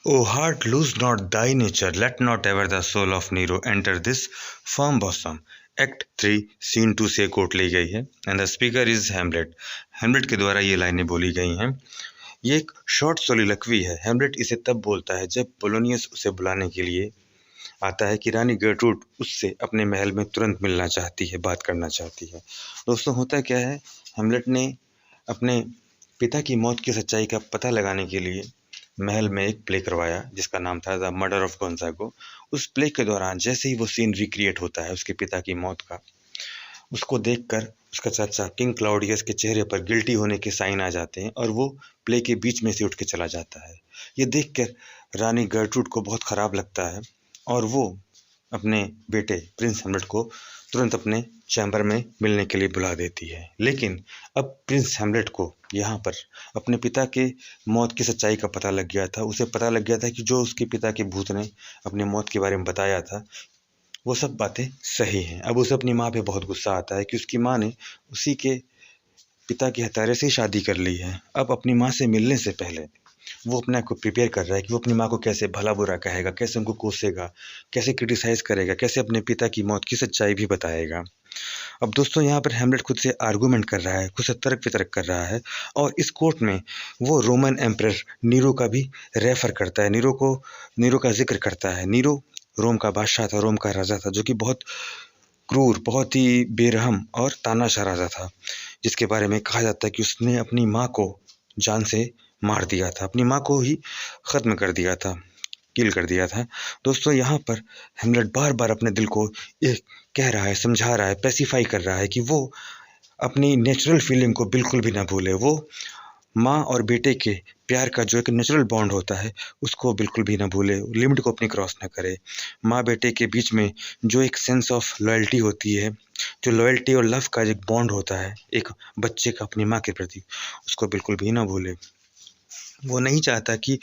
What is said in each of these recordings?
O heart, lose not thy nature, let not ever the soul of Nero enter this firm bosom. Act 3 scene 2 से quote ली गई है and the speaker is Hamlet. Hamlet के द्वारा ये लाइनें बोली गई हैं। ये एक शॉर्ट सोलिलक्वी है। हेमलेट इसे तब बोलता है जब पोलोनियस उसे बुलाने के लिए आता है कि रानी गर्ट्रूड उससे अपने महल में तुरंत मिलना चाहती है, बात करना चाहती है। दोस्तों, होता क्या है, हेमलेट ने अपने पिता की मौत की सच्चाई का पता लगाने के लिए महल में एक प्ले करवाया जिसका नाम था द मर्डर ऑफ गोंजागो। उस प्ले के दौरान जैसे ही वो सीन रिक्रिएट होता है उसके पिता की मौत का, उसको देखकर उसका चाचा किंग क्लाउडियस के चेहरे पर गिल्टी होने के साइन आ जाते हैं और वो प्ले के बीच में से उठ के चला जाता है। ये देखकर रानी गर्ट्रूड को बहुत खराब लगता है और वो अपने बेटे प्रिंस हेमलेट को तुरंत अपने चैम्बर में मिलने के लिए बुला देती है। लेकिन अब प्रिंस हेमलेट को यहाँ पर अपने पिता के मौत की सच्चाई का पता लग गया था। उसे पता लग गया था कि जो उसके पिता के भूत ने अपनी मौत के बारे में बताया था वो सब बातें सही हैं। अब उसे अपनी माँ पे बहुत गुस्सा आता है कि उसकी माँ ने उसी के पिता के हत्यारे से ही शादी कर ली है। अब अपनी माँ से मिलने से पहले वो अपने आप को प्रिपेयर कर रहा है कि वो अपनी माँ को कैसे भला बुरा कहेगा, कैसे उनको कोसेगा, कैसे क्रिटिसाइज करेगा, कैसे अपने पिता की मौत की सच्चाई भी बताएगा। अब दोस्तों, यहाँ पर हेमलेट खुद से आर्गूमेंट कर रहा है, खुद से तर्क वितर्क कर रहा है और इस कोर्ट में वो रोमन एम्परर नीरो का भी रेफर करता है, नीरो का जिक्र करता है। नीरो रोम का बादशाह था, रोम का राजा था, जो कि बहुत क्रूर, बहुत ही बेरहम और तानाशाह राजा था, जिसके बारे में कहा जाता है कि उसने अपनी माँ को जान से मार दिया था, अपनी माँ को ही ख़त्म कर दिया था, किल कर दिया था। दोस्तों, यहाँ पर हेमलेट बार बार अपने दिल को ये कह रहा है, समझा रहा है, पेसिफाई कर रहा है कि वो अपनी नेचुरल फीलिंग को बिल्कुल भी ना भूले। वो माँ और बेटे के प्यार का जो एक नेचुरल बॉन्ड होता है उसको बिल्कुल भी ना भूले, लिमिट को अपनी क्रॉस ना करे। माँ बेटे के बीच में जो एक सेंस ऑफ लॉयल्टी होती है, जो लॉयल्टी और लव का एक बॉन्ड होता है एक बच्चे का अपनी माँ के प्रति, उसको बिल्कुल भी ना भूले। वो नहीं चाहता कि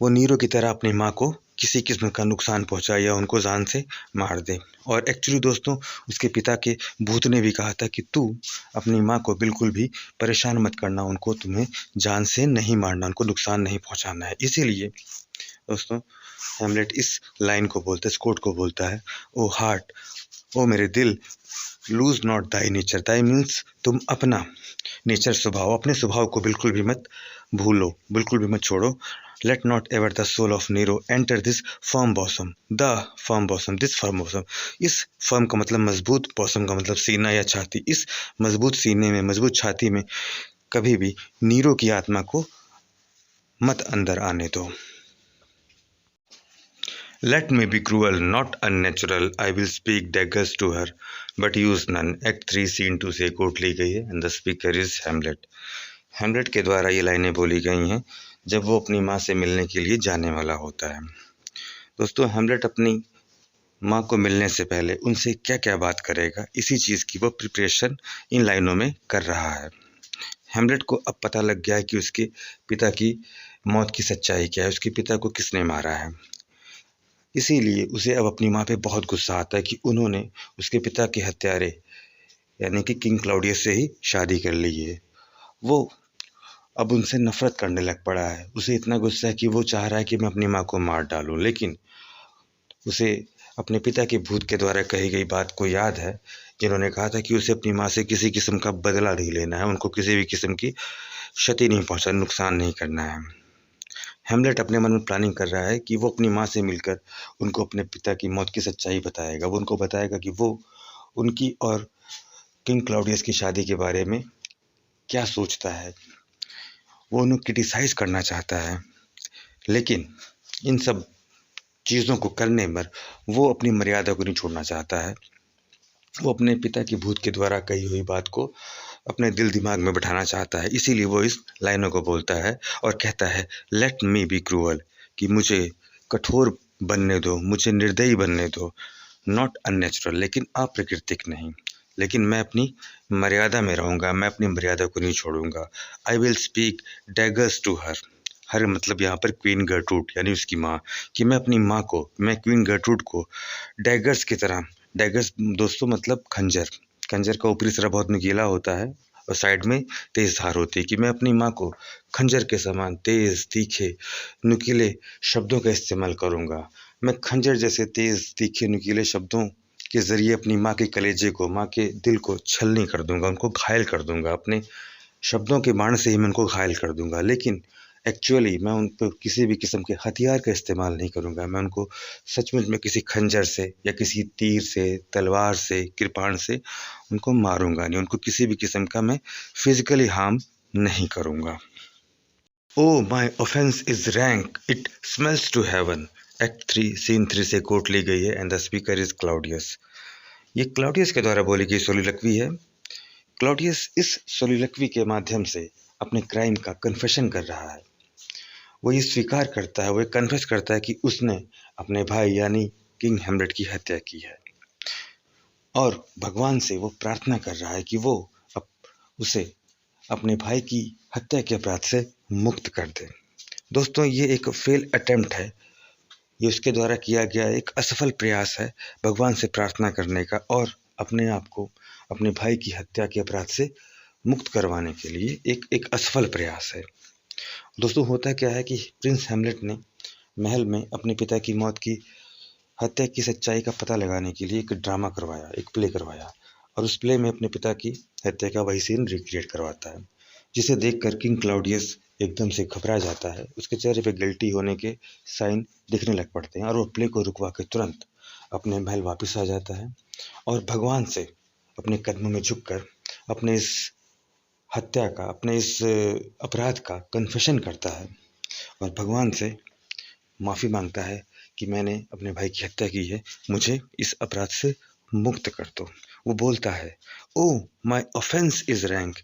वो नीरो की तरह अपनी माँ को किसी किस्म का नुकसान पहुंचाए या उनको जान से मार दे। और एक्चुअली दोस्तों, उसके पिता के भूत ने भी कहा था कि तू अपनी माँ को बिल्कुल भी परेशान मत करना, उनको तुम्हें जान से नहीं मारना, उनको नुकसान नहीं पहुंचाना है। इसीलिए दोस्तों, हेमलेट इस लाइन को बोलता है, इस कोट को बोलता है, ओ हार्ट, ओ मेरे दिल, lose not thy nature. Thy means तुम अपना नेचर, स्वभाव, अपने स्वभाव को बिल्कुल भी मत भूलो, बिल्कुल भी मत छोड़ो। Let not ever the soul of Nero enter this firm bosom, the firm bosom, this firm bosom. इस फर्म का मतलब मजबूत, बॉसम का मतलब सीना या छाती। इस मजबूत सीने में, मजबूत छाती में कभी भी नीरो की आत्मा को मत अंदर आने दो। Let me be cruel, not unnatural. I will speak daggers to her, but use none. Act 3 scene 2 से कोट ली गई है and the speaker is Hamlet. Hamlet के द्वारा ये लाइनें बोली गई हैं जब वो अपनी माँ से मिलने के लिए जाने वाला होता है। दोस्तों, हेमलेट अपनी माँ को मिलने से पहले उनसे क्या क्या बात करेगा, इसी चीज़ की वो प्रिपरेशन इन लाइनों में कर रहा है। हेमलेट को अब पता लग गया है कि उसके पिता की मौत की सच्चाई क्या है, उसके पिता को किसने मारा है। इसीलिए उसे अब अपनी माँ पे बहुत गुस्सा आता है कि उन्होंने उसके पिता के हत्यारे यानी कि किंग क्लाउडियस से ही शादी कर ली है। वो अब उनसे नफरत करने लग पड़ा है। उसे इतना गुस्सा है कि वो चाह रहा है कि मैं अपनी माँ को मार डालूं। लेकिन उसे अपने पिता के भूत के द्वारा कही गई बात को याद है, जिन्होंने कहा था कि उसे अपनी माँ से किसी किस्म का बदला नहीं लेना है, उनको किसी भी किस्म की क्षति नहीं पहुंचाना, नुकसान नहीं करना है। हेमलेट अपने मन में प्लानिंग कर रहा है कि वो अपनी माँ से मिलकर उनको अपने पिता की मौत की सच्चाई बताएगा। वो उनको बताएगा कि वो उनकी और किंग क्लाउडियस की शादी के बारे में क्या सोचता है। वो उन्हें क्रिटिसाइज करना चाहता है, लेकिन इन सब चीज़ों को करने पर वो अपनी मर्यादा को नहीं छोड़ना चाहता है। वो अपने पिता के भूत के द्वारा कही हुई बात को अपने दिल दिमाग में बिठाना चाहता है। इसीलिए वो इस लाइनों को बोलता है और कहता है, लेट मी बी क्रूअल, कि मुझे कठोर बनने दो, मुझे निर्दयी बनने दो, नॉट अननेचुरल, लेकिन अप्राकृतिक नहीं, लेकिन मैं अपनी मर्यादा में रहूँगा, मैं अपनी मर्यादा को नहीं छोड़ूंगा। I will speak daggers to her, her मतलब यहाँ पर क्वीन गर्ट्रूड यानी उसकी माँ, कि मैं अपनी माँ को, मैं क्वीन गर्ट्रूड को डैगर्स की तरह, डैगर्स दोस्तों मतलब खंजर, खंजर का ऊपरी सिरा बहुत नुकीला होता है और साइड में तेज धार होती है कि मैं अपनी माँ को खंजर के समान तेज, तीखे, नुकीले शब्दों का इस्तेमाल करूँगा। मैं खंजर जैसे तेज, तीखे, नुकीले शब्दों के ज़रिए अपनी माँ के कलेजे को, माँ के दिल को छलनी कर दूँगा, उनको घायल कर दूँगा। अपने शब्दों के बाण से ही मैं उनको घायल कर दूँगा। लेकिन एक्चुअली मैं उन पे किसी भी किस्म के हथियार का इस्तेमाल नहीं करूँगा। मैं उनको सचमुच में किसी खंजर से या किसी तीर से, तलवार से, कृपाण से उनको मारूँगा नहीं। उनको किसी भी किस्म का मैं फिज़िकली हार्म नहीं करूँगा। Oh my offence is rank, it smells to heaven. Act 3 scene 3 से कोट ली गई है and the speaker is Claudius. ये क्लाउडियस के द्वारा बोली गई सोलिलोक्वी है। क्लाउडियस इस सोलिलोक्वी के माध्यम से अपने क्राइम का कन्फेशन कर रहा है। वो ये स्वीकार करता है, वो ये कन्फेस करता है कि उसने अपने भाई यानी किंग हेमलेट की हत्या की है और भगवान से वो प्रार्थना कर रहा है कि वो उसे अपने भाई की हत्या के अपराध से मुक्त कर दे। दोस्तों, ये एक फेल अटेम्प्ट है। ये उसके द्वारा किया गया एक असफल प्रयास है भगवान से प्रार्थना करने का और अपने आप को अपने भाई की हत्या के अपराध से मुक्त करवाने के लिए एक असफल प्रयास है। दोस्तों, होता क्या है कि प्रिंस हेमलेट ने महल में अपने पिता की मौत की हत्या की सच्चाई का पता लगाने के लिए एक ड्रामा करवाया, एक प्ले करवाया और उस प्ले में अपने पिता की हत्या का वही सीन रिक्रिएट करवाता है, जिसे देखकर किंग क्लाउडियस एकदम से घबरा जाता है। उसके चेहरे पे गिल्टी होने के साइन दिखने लग पड़ते हैं और वो प्ले को रुकवा के तुरंत अपने महल वापस आ जाता है और भगवान से अपने कदमों में झुककर अपने इस हत्या का, अपने इस अपराध का कन्फेशन करता है और भगवान से माफ़ी मांगता है कि मैंने अपने भाई की हत्या की है, मुझे इस अपराध से मुक्त कर दो। वो बोलता है, oh my offence is rank.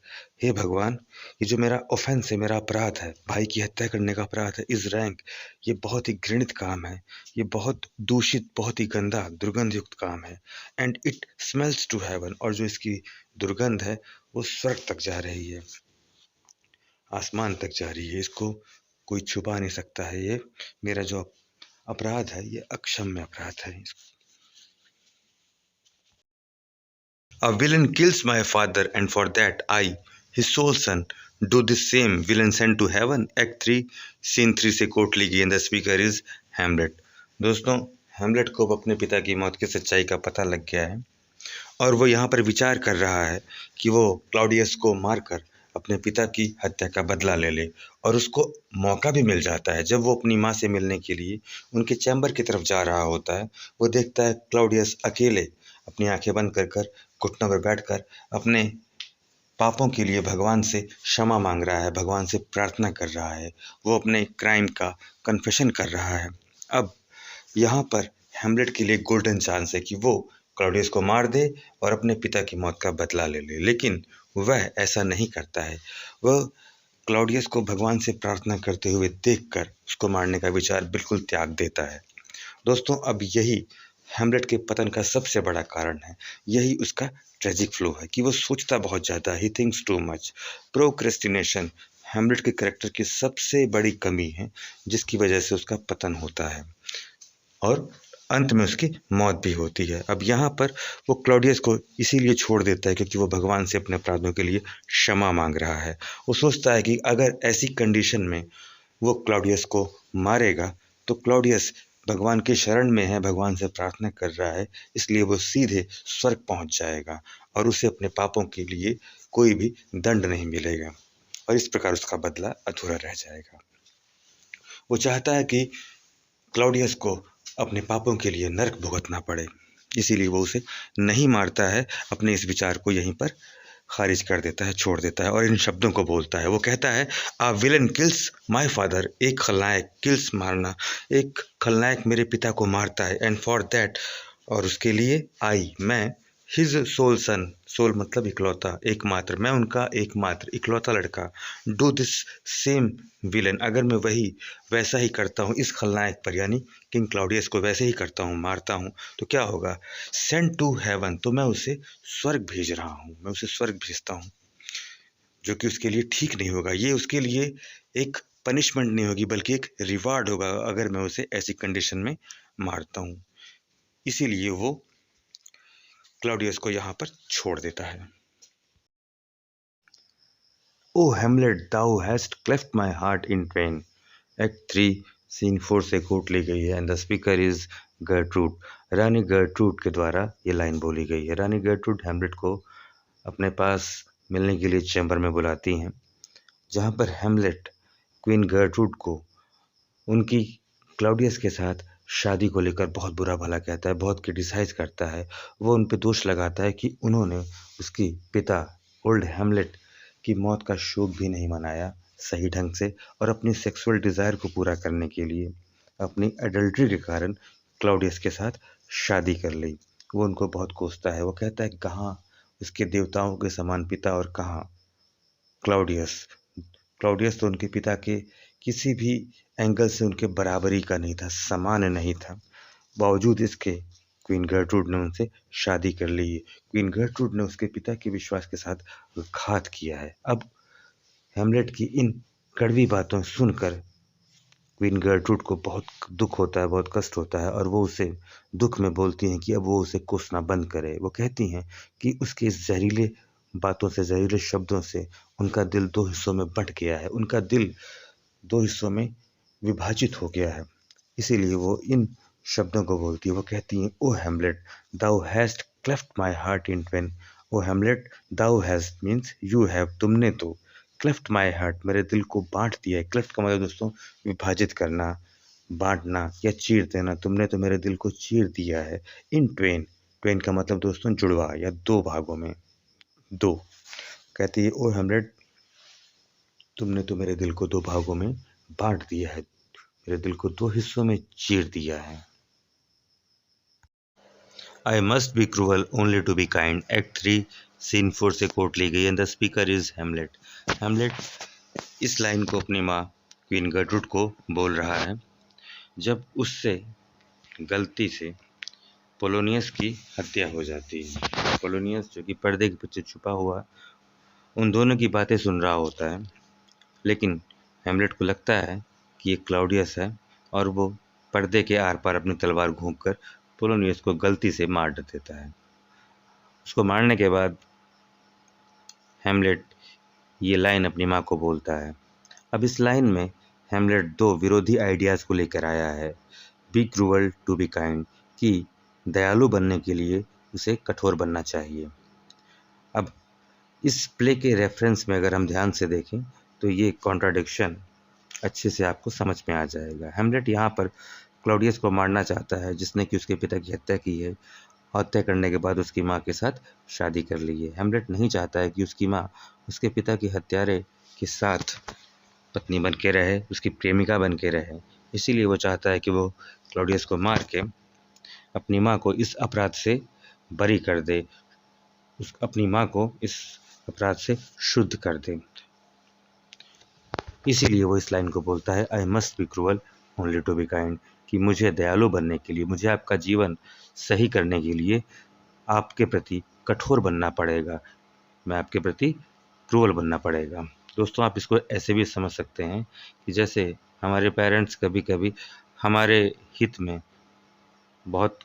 हे भगवान, ये जो मेरा ऑफेंस है, मेरा अपराध है, भाई की हत्या करने का अपराध है, इज़ रैंक, ये बहुत ही घृणित काम है, ये बहुत दूषित, बहुत ही गंदा, दुर्गंध युक्त काम है and it smells to heaven, और जो इसकी दुर्गंध है वो स्वर्ग तक जा रही है, आसमान तक जा रही है। इसको कोई छुपा नहीं सकता है। ये मेरा जो अपराध है, ये अक्षम्य अपराध है। A villain kills my father and for that I, his sole son, do this same villain sent to heaven. Act 3 scene 3 से कोट ली गई। The speaker is Hamlet. दोस्तों, हैमलेट को अपने पिता की मौत की सच्चाई का पता लग गया है और वो यहाँ पर विचार कर रहा है कि वो क्लाउडियस को मारकर अपने पिता की हत्या का बदला ले ले और उसको मौका भी मिल जाता है। जब वो अपनी माँ से मिलने के लिए उनके चैम्बर की तरफ जा रहा होता है, वो देखता है क्लाउडियस अकेले अपनी आंखें बंद कर कर घुटनों पर बैठकर अपने पापों के लिए भगवान से क्षमा मांग रहा है, भगवान से प्रार्थना कर रहा है, वो अपने क्राइम का कन्फेशन कर रहा है। अब यहाँ पर हैमलेट के लिए गोल्डन चांस है कि वो क्लाउडियस को मार दे और अपने पिता की मौत का बदला ले ले, लेकिन वह ऐसा नहीं करता है। वह क्लाउडियस को भगवान से प्रार्थना करते हुए देखकर उसको मारने का विचार बिल्कुल त्याग देता है। दोस्तों, अब यही हैमलेट के पतन का सबसे बड़ा कारण है। यही उसका ट्रेजिक फ्लो है कि वो सोचता बहुत ज़्यादा, he thinks too much. Procrastination Hamlet के कैरेक्टर की सबसे बड़ी कमी है, जिसकी वजह से उसका पतन होता है और अंत में उसकी मौत भी होती है। अब यहाँ पर वो क्लाउडियस को इसीलिए छोड़ देता है क्योंकि वो भगवान से अपने अपराधों के लिए क्षमा मांग रहा है। वो सोचता है कि अगर ऐसी कंडीशन में वो क्लाउडियस को मारेगा तो क्लाउडियस भगवान की शरण में है, भगवान से प्रार्थना कर रहा है, इसलिए वो सीधे स्वर्ग पहुंच जाएगा और उसे अपने पापों के लिए कोई भी दंड नहीं मिलेगा और इस प्रकार उसका बदला अधूरा रह जाएगा। वो चाहता है कि क्लाउडियस को अपने पापों के लिए नरक भुगतना पड़े, इसीलिए वो उसे नहीं मारता है, अपने इस विचार को यहीं पर खारिज कर देता है, छोड़ देता है और इन शब्दों को बोलता है। वो कहता है, a villain kills my father, एक खलनायक, किल्स मारना, एक खलनायक मेरे पिता को मारता है, एंड फॉर दैट, और उसके लिए आई, मैं, हिज सोल सन, सोल मतलब इकलौता, एकमात्र, मैं उनका एकमात्र इकलौता लड़का, डू दिस सेम विलन, अगर मैं वही वैसा ही करता हूँ इस खलनायक पर यानी किंग क्लाउडियस को वैसे ही करता हूँ, मारता हूँ, तो क्या होगा, सेंड टू हेवन, तो मैं उसे स्वर्ग भेज रहा हूँ, मैं उसे स्वर्ग भेजता हूँ, जो कि उसके लिए ठीक नहीं होगा। ये उसके लिए एक पनिशमेंट नहीं होगी बल्कि एक रिवार्ड होगा अगर मैं उसे ऐसी कंडीशन में मारता हूँ। इसीलिए वो क्लाउडियस को यहाँ पर छोड़ देता है। O Hamlet thou hast cleft my heart in twain. Act 3 scene 4 से कोट ली गई है and the speaker is Gertrude. रानी गर्ट्रूड के द्वारा ये लाइन बोली गई है। रानी गर्ट्रूड हेमलेट को अपने पास मिलने के लिए चैम्बर में बुलाती हैं, जहाँ पर हेमलेट क्वीन गर्ट्रूड को उनकी क्लाउडियस के साथ शादी को लेकर बहुत बुरा भला कहता है, बहुत क्रिटिसाइज करता है। वो उन पे दोष लगाता है कि उन्होंने उसके पिता ओल्ड हेमलेट की मौत का शोक भी नहीं मनाया सही ढंग से, और अपनी सेक्सुअल डिज़ायर को पूरा करने के लिए अपनी एडल्ट्री के कारण क्लाउडियस के साथ शादी कर ली। वो उनको बहुत कोसता है। वो कहता है कहाँ उसके देवताओं के समान पिता और कहाँ क्लाउडियस। क्लाउडियस तो उनके पिता के किसी भी एंगल से उनके बराबरी का नहीं था, समान नहीं था। बावजूद इसके क्वीन गर्ट्रूड ने उनसे शादी कर ली है। क्वीन गर्ट्रूड ने उसके पिता के विश्वास के साथ घात किया है। अब हेमलेट की इन कड़वी बातों सुनकर क्वीन गर्ट्रूड को बहुत दुख होता है, बहुत कष्ट होता है, और वो उसे दुख में बोलती हैं कि अब वो उसे कोसना बंद करे। वो कहती हैं कि उसके इस जहरीले बातों से, जहरीले शब्दों से उनका दिल दो हिस्सों में बंट गया है, उनका दिल दो हिस्सों में विभाजित हो गया है। इसीलिए वो इन शब्दों को बोलती है। वो कहती हैं O Hamlet thou hast cleft my heart in twain. O Hamlet thou hast means you have, तुमने तो क्लेफ्ट माई हार्ट मेरे दिल को बांट दिया है। क्लेफ्ट का मतलब दोस्तों विभाजित करना, बांटना या चीर देना। तुमने तो मेरे दिल को चीर दिया है। इन ट्वेन, ट्वेन का मतलब दोस्तों जुड़वा या दो भागों में, दो। कहती है ओ हेमलेट तुमने तो मेरे दिल को दो भागों में बांट दिया है, मेरे दिल को दो हिस्सों में चीर दिया है। I must be cruel only to be kind. Act 3 scene 4 से कोट ली गई and the speaker is Hamlet. Hamlet इस लाइन को अपनी माँ क्वीन गर्ट्रूड को बोल रहा है जब उससे गलती से पोलोनियस की हत्या हो जाती है। पोलोनियस जो कि पर्दे के पीछे छुपा हुआ उन दोनों की बातें सुन रहा होता है, लेकिन हेमलेट को लगता है कि ये क्लाउडियस है और वो पर्दे के आर पार अपनी तलवार घूंपकर पोलोनियस को गलती से मार देता है। उसको मारने के बाद हेमलेट ये लाइन अपनी माँ को बोलता है। अब इस लाइन में हेमलेट दो विरोधी आइडियाज़ को लेकर आया है। Be cruel to be kind, कि दयालु बनने के लिए उसे कठोर बनना चाहिए। अब इस प्ले के रेफरेंस में अगर हम ध्यान से देखें तो ये कॉन्ट्राडिक्शन अच्छे से आपको समझ में आ जाएगा। हेमलेट यहाँ पर क्लाउडियस को मारना चाहता है जिसने कि उसके पिता की हत्या की है। हत्या करने के बाद उसकी माँ के साथ शादी कर ली है। हेमलेट नहीं चाहता है कि उसकी माँ उसके पिता की हत्यारे के साथ पत्नी बन के रहे, उसकी प्रेमिका बन के रहे। इसीलिए वो चाहता है कि वो क्लाउडियस को मार के अपनी माँ को इस अपराध से बरी कर दे, अपनी माँ को इस अपराध से शुद्ध कर दे। इसीलिए वो इस लाइन को बोलता है I must be cruel only to be kind, कि मुझे दयालु बनने के लिए, मुझे आपका जीवन सही करने के लिए आपके प्रति कठोर बनना पड़ेगा, मैं आपके प्रति क्रूअल बनना पड़ेगा। दोस्तों आप इसको ऐसे भी समझ सकते हैं कि जैसे हमारे पेरेंट्स कभी कभी हमारे हित में बहुत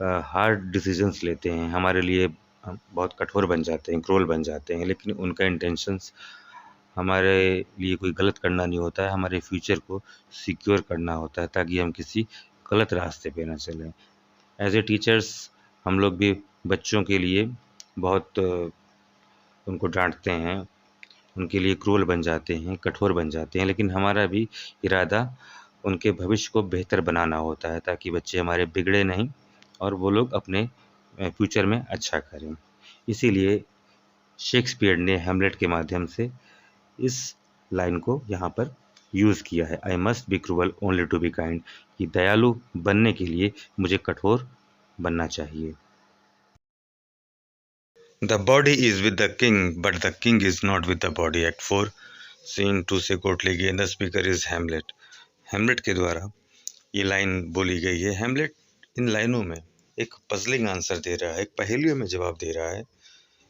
हार्ड डिसीजंस लेते हैं, हमारे लिए बहुत कठोर बन जाते हैं, क्रूअल बन जाते हैं, लेकिन उनका इंटेंशंस हमारे लिए कोई गलत करना नहीं होता है, हमारे फ्यूचर को सिक्योर करना होता है ताकि हम किसी गलत रास्ते पे ना चलें। एज ए टीचर्स हम लोग भी बच्चों के लिए बहुत उनको डांटते हैं, उनके लिए क्रूअल बन जाते हैं, कठोर बन जाते हैं, लेकिन हमारा भी इरादा उनके भविष्य को बेहतर बनाना होता है ताकि बच्चे हमारे बिगड़े नहीं और वो लोग अपने फ्यूचर में अच्छा करें। इसीलिए शेक्सपियर ने हेमलेट के माध्यम से इस लाइन को यहाँ पर यूज़ किया है, I must be cruel only to be kind, कि दयालु बनने के लिए मुझे कठोर बनना चाहिए। The body is with the king but the king is not with the body. Act 4 scene 2 से कोट ली गई। The speaker is Hamlet. Hamlet के द्वारा ये लाइन बोली गई है। हेमलेट इन लाइनों में एक पजलिंग आंसर दे रहा है, एक पहेलियों में जवाब दे रहा है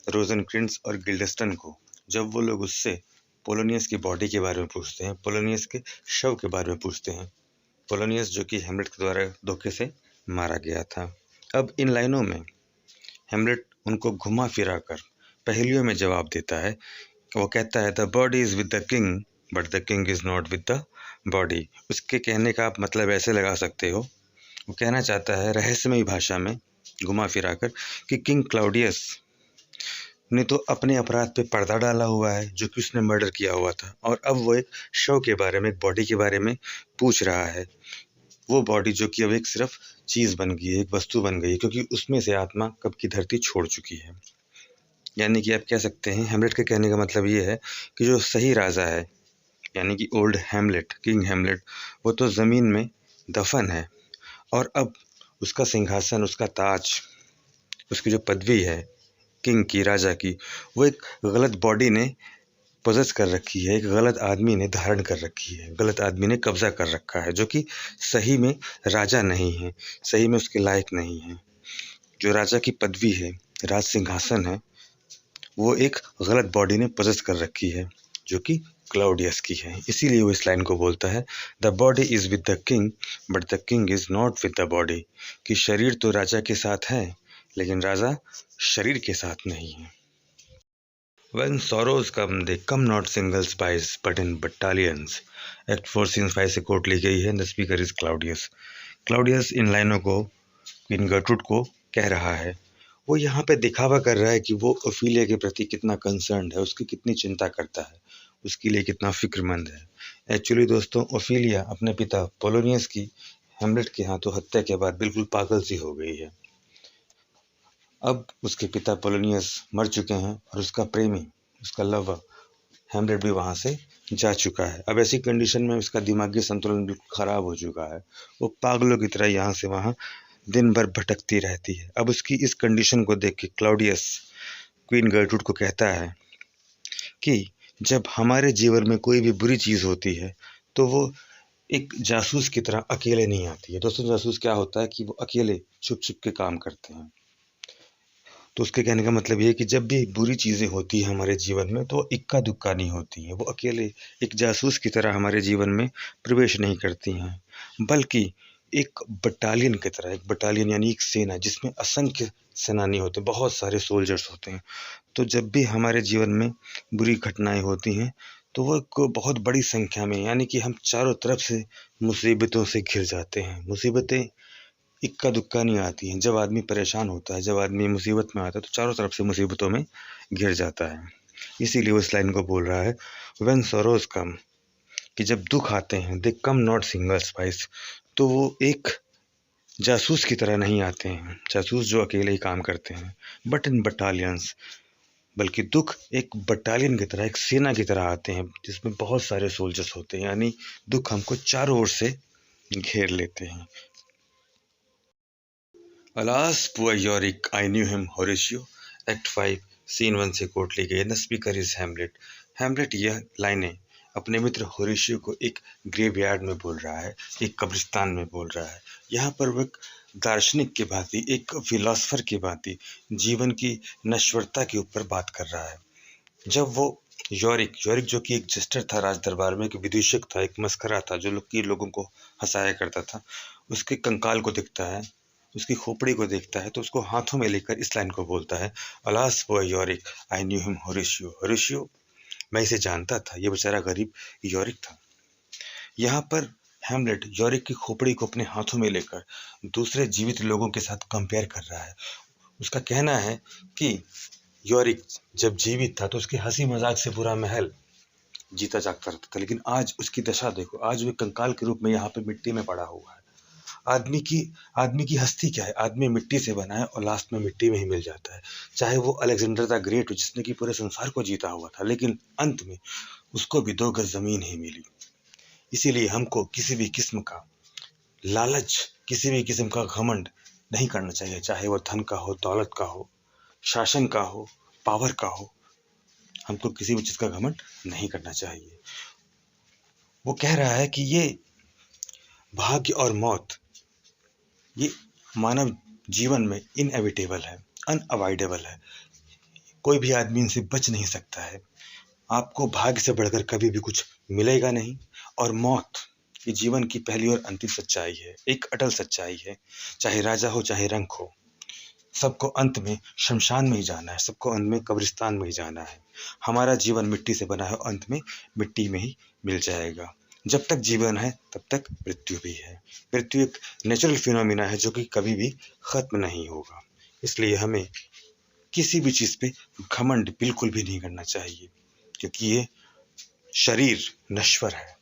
रोजेनक्रिंस और गिल्डेस्टन को, जब वो लोग उससे पोलोनियस की बॉडी के बारे में पूछते हैं, पोलोनियस के शव के बारे में पूछते हैं, पोलोनियस जो कि हेमलेट के द्वारा धोखे से मारा गया था। अब इन लाइनों में हेमलेट उनको घुमा फिरा कर पहेलियों में जवाब देता है वो कहता है the body is with the king but the king is not with the body. उसके कहने का आप मतलब ऐसे लगा सकते हो, वो कहना चाहता है रहस्यमयी भाषा में घुमा फिरा कर कि किंग क्लाउडियस ने तो अपने अपराध पे पर्दा डाला हुआ है जो कि उसने मर्डर किया हुआ था, और अब वो एक शव के बारे में, एक बॉडी के बारे में पूछ रहा है। वो बॉडी जो कि अब एक सिर्फ चीज़ बन गई है, एक वस्तु बन गई है, क्योंकि उसमें से आत्मा कब की धरती छोड़ चुकी है। यानी कि आप कह सकते हैं हेमलेट के कहने का मतलब ये है कि जो सही राजा है, यानी कि ओल्ड हेमलेट, किंग हेमलेट, वो तो ज़मीन में दफन है, और अब उसका सिंहासन, उसका ताज, उसकी जो पदवी है किंग की, राजा की, वो एक गलत बॉडी ने पोजेस कर रखी है, एक गलत आदमी ने धारण कर रखी है, गलत आदमी ने कब्जा कर रखा है, जो कि सही में राजा नहीं है, सही में उसके लायक नहीं है। जो राजा की पदवी है, राज सिंहासन है, वो एक गलत बॉडी ने पोजेस कर रखी है, जो कि क्लाउडियस की है। इसीलिए वो इस लाइन को बोलता है the body is with the king but the king is not with the body, कि शरीर तो राजा के साथ है लेकिन राजा शरीर के साथ नहीं है। When sorrows come, they come not single spies, but in battalions. Act 4 scene 5 से कोट ली गई है। The speaker is Claudius. Claudius इन लाइनों को क्वीन गर्ट्रूड को कह रहा है, वो यहाँ पे दिखावा कर रहा है कि वो ओफिलिया के प्रति कितना कंसर्न्ड है, उसकी कितनी चिंता करता है, उसके लिए कितना फिक्रमंद है। एक्चुअली दोस्तों, ओफिलिया अपने पिता पोलोनियस की हेमलेट के हाथों हत्या के बाद बिल्कुल पागल सी हो गई है। अब उसके पिता पोलोनियस मर चुके हैं और उसका प्रेमी, उसका लवर हेमलेट भी वहाँ से जा चुका है। अब ऐसी कंडीशन में उसका दिमागी संतुलन बिल्कुल ख़राब हो चुका है, वो पागलों की तरह यहाँ से वहाँ दिन भर भटकती रहती है। अब उसकी इस कंडीशन को देख के क्लाउडियस क्वीन गर्ट्रूड को कहता है कि जब हमारे जीवन में कोई भी बुरी चीज़ होती है तो वो एक जासूस की तरह अकेले नहीं आती है। दोस्तों, जासूस क्या होता है कि वो अकेले छुप छुप के काम करते हैं। तो उसके कहने का मतलब ये है कि जब भी बुरी चीज़ें होती हैं हमारे जीवन में तो वो इक्का दुक्का नहीं होती हैं, वो अकेले एक जासूस की तरह हमारे जीवन में प्रवेश नहीं करती हैं, बल्कि एक बटालियन की तरह, एक बटालियन यानी एक सेना जिसमें असंख्य सेनानी होते हैं, बहुत सारे सोल्जर्स होते हैं। तो जब भी हमारे जीवन में बुरी घटनाएं होती हैं तो वो एक बहुत बड़ी संख्या में, यानी कि हम चारों तरफ से मुसीबतों से घिर जाते हैं। मुसीबतें इक्का दुक्का नहीं आती हैं। जब आदमी परेशान होता है, जब आदमी मुसीबत में आता है तो चारों तरफ से मुसीबतों में घिर जाता है। इसीलिए वो इस लाइन को बोल रहा है व्हेन सॉरोज कम, कि जब दुख आते हैं दे कम नॉट सिंगल स्पाइस, तो वो एक जासूस की तरह नहीं आते हैं, जासूस जो अकेले ही काम करते हैं, बट इन बटालियंस, बल्कि दुख एक बटालियन की तरह, एक सेना की तरह आते हैं जिसमें बहुत सारे सोल्जर्स होते हैं, यानी दुख हमको चारों ओर से घेर लेते हैं। Alas, poor Yorick, I knew him, Horatio. Act 5 scene 1 से कोट ली गई है। The speaker is Hamlet. Hamlet यह लाइनें अपने मित्र होरेशियो को एक ग्रेवयार्ड में बोल रहा है, एक कब्रिस्तान में बोल रहा है। यहाँ पर वो एक दार्शनिक की भांति, एक फिलोसफर की भांति जीवन की नश्वरता के ऊपर बात कर रहा है। जब वो यॉरिक जो कि एक जस्टर था राज दरबार में, एक विदूषक था, एक मस्करा था जो लोगों को हंसाया करता था, उसके कंकाल को दिखता है, उसकी खोपड़ी को देखता है, तो उसको हाथों में लेकर इस लाइन को बोलता है, alas for Yorick, I knew him Horatio. Horatio, मैं इसे जानता था, ये बेचारा गरीब यॉरिक था। यहाँ पर हेमलेट यॉरिक की खोपड़ी को अपने हाथों में लेकर दूसरे जीवित लोगों के साथ कंपेयर कर रहा है। उसका कहना है कि यॉरिक जब जीवित था तो उसके हंसी मजाक से पूरा महल जीता जागता रहता था, लेकिन आज उसकी दशा देखो, आज वो कंकाल के रूप में यहाँ पे मिट्टी में पड़ा हुआ है। आदमी की हस्ती क्या है? आदमी मिट्टी से बना है और लास्ट में मिट्टी में ही मिल जाता है। चाहे वो अलेक्जेंडर द ग्रेट हो जिसने कि पूरे संसार को जीता हुआ था, लेकिन अंत में उसको भी 2 गज जमीन ही मिली। इसीलिए हमको किसी भी किस्म का लालच, किसी भी किस्म का घमंड नहीं करना चाहिए, चाहे वो धन का हो, दौलत का हो, शासन का हो, पावर का हो। हमको किसी भी चीज का घमंड नहीं करना चाहिए। वो कह रहा है कि ये भाग्य और मौत, ये मानव जीवन में इनएविटेबल है, अनअवॉइडेबल है। कोई भी आदमी इनसे बच नहीं सकता है। आपको भाग्य से बढ़कर कभी भी कुछ मिलेगा नहीं, और मौत ये जीवन की पहली और अंतिम सच्चाई है, एक अटल सच्चाई है, चाहे राजा हो चाहे रंक हो। सबको अंत में शमशान में ही जाना है, सबको अंत में कब्रिस्तान में ही जाना है। हमारा जीवन मिट्टी से बना है, अंत में मिट्टी में ही मिल जाएगा। जब तक जीवन है तब तक मृत्यु भी है। मृत्यु एक नेचुरल फिनोमिना है जो कि कभी भी खत्म नहीं होगा। इसलिए हमें किसी भी चीज पे घमंड बिल्कुल भी नहीं करना चाहिए, क्योंकि ये शरीर नश्वर है।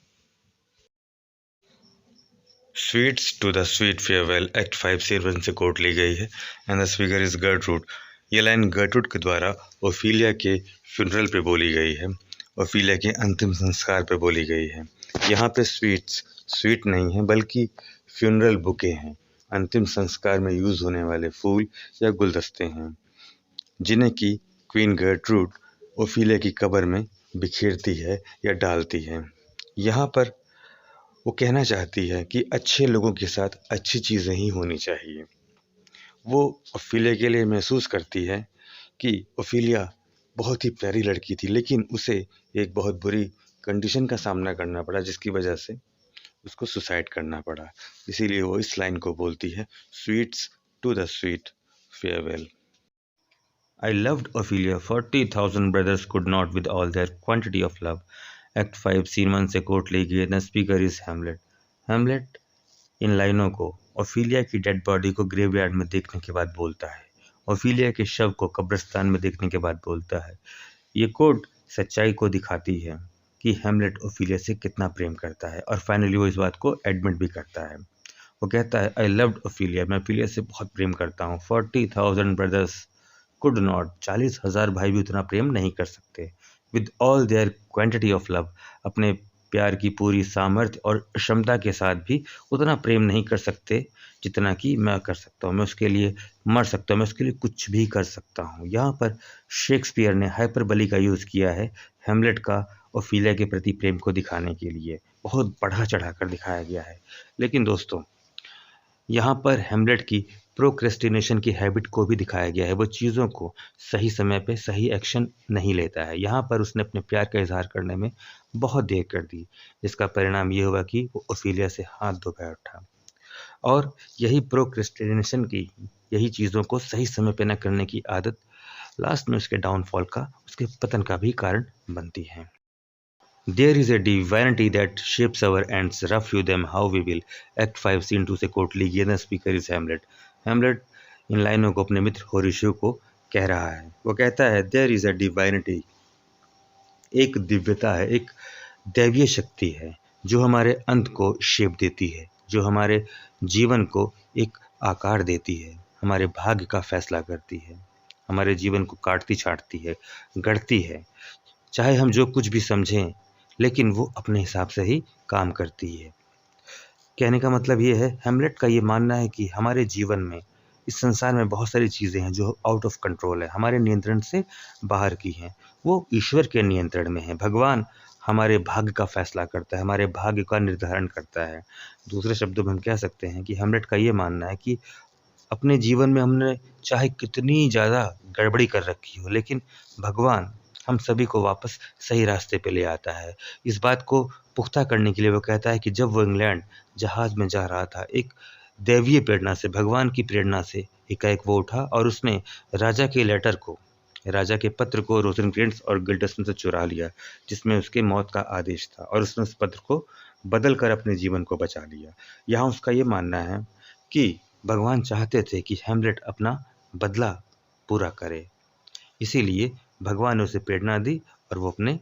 Sweets to the sweet farewell act 5 scene 1 से कोट ली गई है and the speaker is Gertrude. ये लाइन गर्टरूड के द्वारा ओफिलिया के फ्यूनरल पे बोली गई है, ओफिलिया के अंतिम संस्कार पे बोली गई है। यहाँ पे स्वीट्स स्वीट नहीं है बल्कि फ्यूनरल बुके हैं, अंतिम संस्कार में यूज होने वाले फूल या गुलदस्ते हैं, जिन्हें की क्वीन गर्टरूड ओफिलिया की कब्र में बिखेरती है या डालती है। यहाँ पर वो कहना चाहती है कि अच्छे लोगों के साथ अच्छी चीज़ें ही होनी चाहिए। वो ओफिलिया के लिए महसूस करती है कि ओफिलिया बहुत ही प्यारी लड़की थी, लेकिन उसे एक बहुत बुरी कंडीशन का सामना करना पड़ा, जिसकी वजह से उसको सुसाइड करना पड़ा। इसीलिए वो इस लाइन को बोलती है, sweets to the sweet farewell. I loved Ophelia. 40,000 brothers could not with all their quantity of love. Act 5 scene 1 से कोट ली गई। The speaker is Hamlet. Hamlet इन लाइनों को ओफिलिया की डेड बॉडी को ग्रेवयार्ड में देखने के बाद बोलता है, ओफिलिया के शव को कब्रिस्तान में देखने के बाद बोलता है। ये कोट सच्चाई को दिखाती है कि हेमलेट ओफिलिया से कितना प्रेम करता है, और फाइनली वो इस बात को एडमिट भी करता है। वो कहता है, आई लव्ड ओफिलिया, मैं ओफिलिया से बहुत प्रेम करता हूँ। 40,000 ब्रदर्स कुड नॉट, 40,000 भाई भी उतना प्रेम नहीं कर सकते। With all their quantity of love, अपने प्यार की पूरी सामर्थ्य और क्षमता के साथ भी उतना प्रेम नहीं कर सकते जितना कि मैं कर सकता हूँ। मैं उसके लिए मर सकता हूँ, मैं उसके लिए कुछ भी कर सकता हूँ। यहाँ पर शेक्सपियर ने हाइपरबली का यूज़ किया है हेमलेट का ओफिलिया के प्रति प्रेम को दिखाने के लिए, बहुत बढ़ा चढ़ा कर दिखाया गया है। लेकिन दोस्तों, यहाँ पर हेमलेट की प्रोक्रेस्टिनेशन की हैबिट को भी दिखाया गया है। वो चीज़ों को सही समय पे सही एक्शन नहीं लेता है। यहाँ पर उसने अपने प्यार का इजहार करने में बहुत देर कर दी, जिसका परिणाम ये हुआ कि वो ओफिलिया से हाथ धो बैठा। और यही प्रोक्रेस्टिनेशन की, यही चीज़ों को सही समय पे न करने की आदत लास्ट में उसके डाउनफॉल का, उसके पतन का भी कारण बनती है। There is a divinity that shapes our ends, rough you them how we will. Act 5 scene 2 से कोट ली गई। Speaker is Hamlet. हेमलेट इन लाइनों को अपने मित्र होरेशियो को कह रहा है। वो कहता है, देयर इज अ डिवाइनिटी, एक दिव्यता है, एक दैवीय शक्ति है जो हमारे अंत को शेप देती है, जो हमारे जीवन को एक आकार देती है, हमारे भाग्य का फैसला करती है, हमारे जीवन को काटती छाटती है, गढ़ती है। चाहे हम जो कुछ भी समझें, लेकिन वो अपने हिसाब से ही काम करती है। कहने का मतलब ये है, हेमलेट का ये मानना है कि हमारे जीवन में, इस संसार में बहुत सारी चीज़ें हैं जो आउट ऑफ कंट्रोल है, हमारे नियंत्रण से बाहर की हैं। वो ईश्वर के नियंत्रण में है। भगवान हमारे भाग्य का फैसला करता है, हमारे भाग्य का निर्धारण करता है। दूसरे शब्दों में हम कह सकते हैं कि हेमलेट का ये मानना है कि अपने जीवन में हमने चाहे कितनी ज़्यादा गड़बड़ी कर रखी हो, लेकिन भगवान हम सभी को वापस सही रास्ते पे ले आता है। इस बात को पुख्ता करने के लिए वो कहता है कि जब वो इंग्लैंड जहाज़ में जा रहा था, एक दैवीय प्रेरणा से, भगवान की प्रेरणा से एकाएक वो उठा और उसने राजा के लेटर को, राजा के पत्र को रोसेनक्रेंट्स और गिल्डस्टन से चुरा लिया, जिसमें उसके मौत का आदेश था, और उसने उस पत्र को बदल कर अपने जीवन को बचा लिया। यहाँ उसका ये मानना है कि भगवान चाहते थे कि हेमलेट अपना बदला पूरा करे, इसीलिए भगवान ने उसे प्रेरणा दी और वो अपने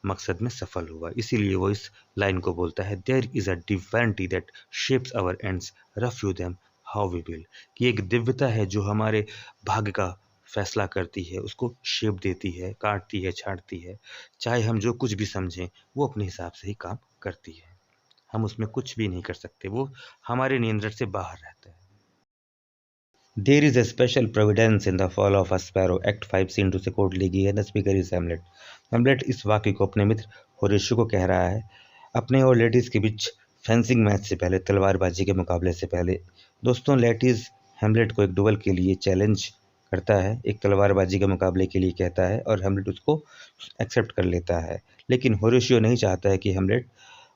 मकसद में सफल हुआ। इसीलिए वो इस लाइन को बोलता है, there is a divinity that shapes our ends, rough hew them how we will, कि एक दिव्यता है जो हमारे भाग्य का फैसला करती है, उसको शेप देती है, काटती है, छाटती है। चाहे हम जो कुछ भी समझें, वो अपने हिसाब से ही काम करती है। हम उसमें कुछ भी नहीं कर सकते, वो हमारे नियंत्रण से बाहर रहता है। There is a special providence in the fall of a sparrow, act 5 scene 2 से कोट ली गई है। The speaker is Hamlet. Hamlet इस वाक्य को अपने मित्र होरेशियो को कह रहा है, अपने और लेडीज़ के बीच फेंसिंग मैच से पहले, तलवारबाजी के मुकाबले से पहले। दोस्तों, लेडीज़ हेमलेट को एक डुएल के लिए चैलेंज करता है, एक तलवारबाजी के मुकाबले के लिए कहता है, और हेमलेट उसको एक्सेप्ट कर लेता है। लेकिन होरेशियो नहीं चाहता है कि हेमलेट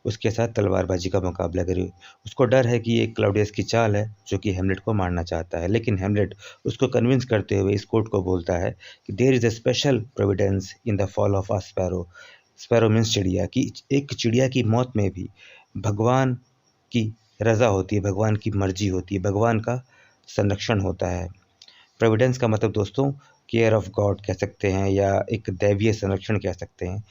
उसके साथ तलवारबाजी का मुकाबला करे। उसको डर है कि ये क्लाउडियस की चाल है जो कि हेमलेट को मारना चाहता है, लेकिन हेमलेट उसको कन्विंस करते हुए इस कोट को बोलता है कि there is a special providence in the fall of a sparrow. Sparrow means चिड़िया, कि एक चिड़िया की मौत में भी भगवान की रज़ा होती है, भगवान की मर्जी होती है, भगवान का संरक्षण होता है। प्रोविडेंस का मतलब दोस्तों केयर ऑफ गॉड कह सकते हैं, या एक दैवीय संरक्षण कह सकते हैं,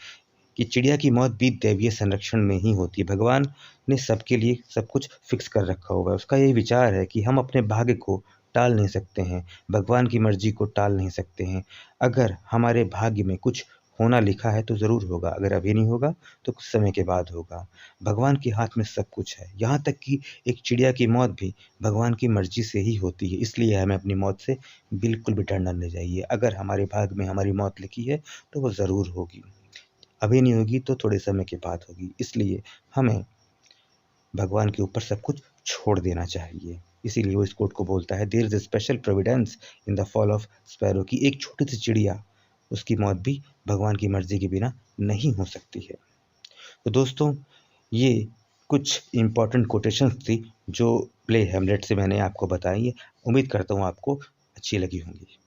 कि चिड़िया की मौत भी दैवीय संरक्षण में ही होती है। भगवान ने सबके लिए सब कुछ फिक्स कर रखा हुआ है। उसका यही विचार है कि हम अपने भाग्य को टाल नहीं सकते हैं, भगवान की मर्जी को टाल नहीं सकते हैं। अगर हमारे भाग्य में कुछ होना लिखा है तो ज़रूर होगा, अगर अभी नहीं होगा तो कुछ समय के बाद होगा। भगवान के हाथ में सब कुछ है, यहाँ तक कि एक चिड़िया की मौत भी भगवान की मर्जी से ही होती है। इसलिए हमें अपनी मौत से बिल्कुल भी डरना नहीं चाहिए। अगर हमारे भाग्य में हमारी मौत लिखी है तो वो ज़रूर होगी, अभी नहीं होगी तो थोड़े समय के बाद होगी। इसलिए हमें भगवान के ऊपर सब कुछ छोड़ देना चाहिए। इसीलिए वो इस कोट को बोलता है there is a special providence in the fall of sparrow, की एक छोटी सी चिड़िया, उसकी मौत भी भगवान की मर्जी के बिना नहीं हो सकती है। तो दोस्तों, ये कुछ इम्पोर्टेंट कोटेशंस थी जो प्ले हेमलेट से मैंने आपको बताई है। उम्मीद करता हूँ आपको अच्छी लगी होंगी।